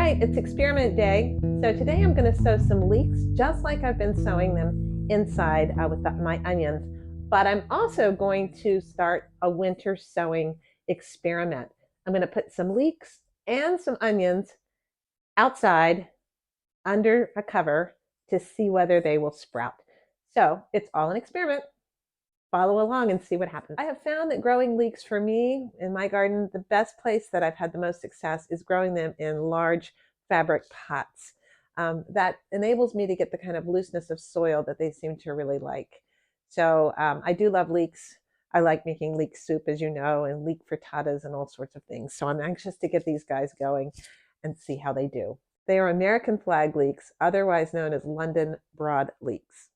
right, it's experiment day. So today I'm going to sow some leeks just like I've been sowing them inside with my onions. But I'm also going to start a winter sowing experiment. I'm going to put some leeks and some onions outside under a cover to see whether they will sprout. So it's all an experiment. Follow along and see what happens. I have found that growing leeks for me in my garden, the best place that I've had the most success is growing them in large fabric pots. That enables me to get the kind of looseness of soil that they seem to really like. So I do love leeks. I like making leek soup, as you know, and leek frittatas and all sorts of things. So I'm anxious to get these guys going and see how they do. They are American Flag Leeks, otherwise known as London Broad Leeks.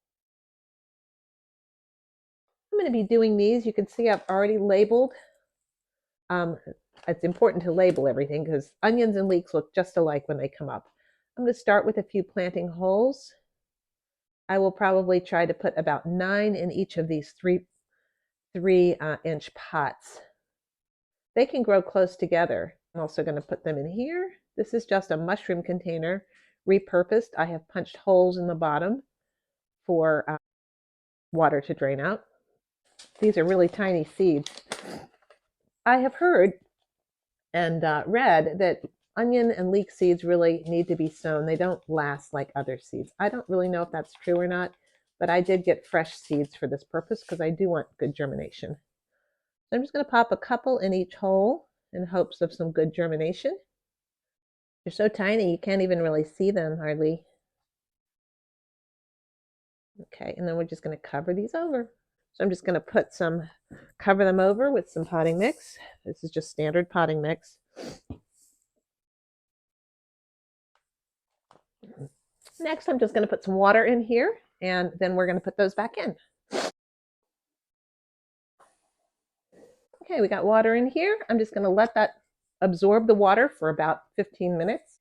I'm going to be doing these. You can see I've already labeled. It's important to label everything because onions and leeks look just alike when they come up. I'm going to start with a few planting holes. I will probably try to put about 9 in each of these 3-inch pots. They can grow close together. I'm also going to put them in here. This is just a mushroom container, repurposed. I have punched holes in the bottom for water to drain out. These are really tiny seeds. I have heard and read that onion and leek seeds really need to be sown. They don't last like other seeds. I don't really know if that's true or not, but I did get fresh seeds for this purpose because I do want good germination. So I'm just going to pop a couple in each hole in hopes of some good germination. They're so tiny you can't even really see them hardly. Okay, and then we're just going to cover these over. So I'm just going to cover them over with some potting mix. This is just standard potting mix. Next, I'm just going to put some water in here, and then we're going to put those back in. Okay, we got water in here. I'm just going to let that absorb the water for about 15 minutes.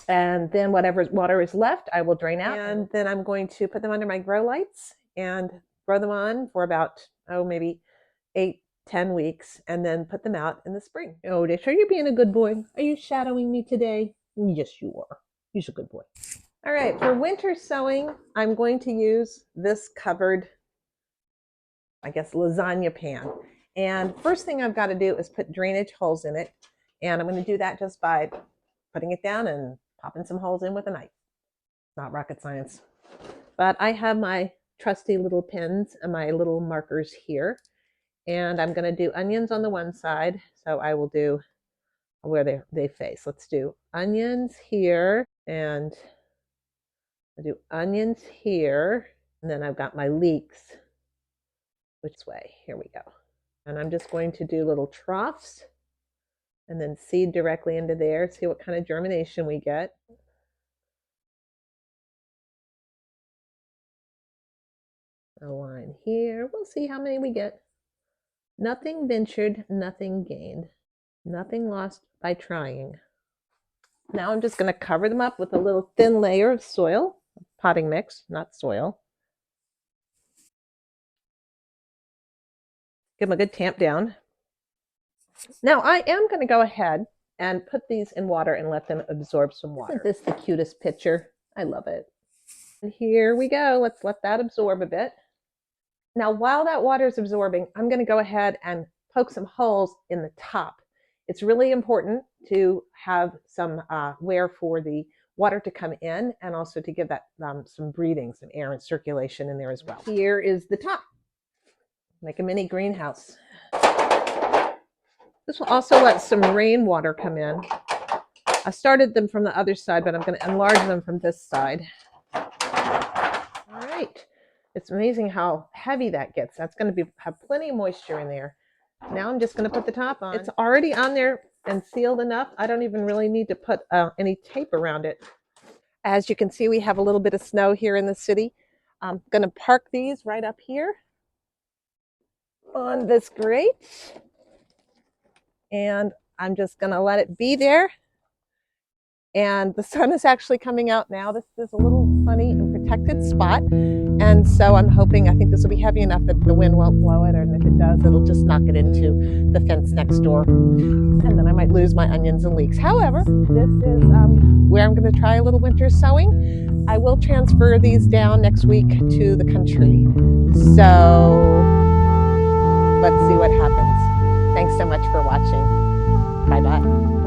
And then whatever water is left, I will drain out. And then I'm going to put them under my grow lights and grow them on for about, maybe 8-10 weeks, and then put them out in the spring. Oh, Dish, are you being a good boy? Are you shadowing me today? Yes, you are. You're a good boy. All right, for winter sowing, I'm going to use this covered, I guess, lasagna pan. And first thing I've got to do is put drainage holes in it. And I'm going to do that just by putting it down and popping some holes in with a knife. Not rocket science. But I have my trusty little pins and my little markers here. And I'm going to do onions on the one side. So I will do where they face. Let's do onions here, and I do onions here. And then I've got my leeks which way. Here we go. And I'm just going to do little troughs and then seed directly into there. See what kind of germination we get. A line here. We'll see how many we get. Nothing ventured, nothing gained. Nothing lost by trying. Now I'm just going to cover them up with a little thin layer of soil, potting mix, not soil. Give them a good tamp down. Now I am going to go ahead and put these in water and let them absorb some water. Isn't this the cutest picture? I love it. And here we go. Let's let that absorb a bit. Now, while that water is absorbing, I'm going to go ahead and poke some holes in the top. It's really important to have some where for the water to come in, and also to give that some breathing, some air and circulation in there as well. Here is the top. Make a mini greenhouse. This will also let some rainwater come in. I started them from the other side, but I'm going to enlarge them from this side. All right. It's amazing how heavy that gets. That's going to have plenty of moisture in there. Now I'm just going to put the top on. It's already on there and sealed enough. I don't even really need to put any tape around it. As you can see, we have a little bit of snow here in the city. I'm going to park these right up here on this grate. And I'm just going to let it be there and the sun is actually coming out now. This is a little sunny and protected spot, and so I'm hoping, I think this will be heavy enough that the wind won't blow it, and if it does, it'll just knock it into the fence next door, and then I might lose my onions and leeks. However, this is where I'm going to try a little winter sowing. I will transfer these down next week to the country, so let's see what happens. Thanks so much for watching. Bye-bye.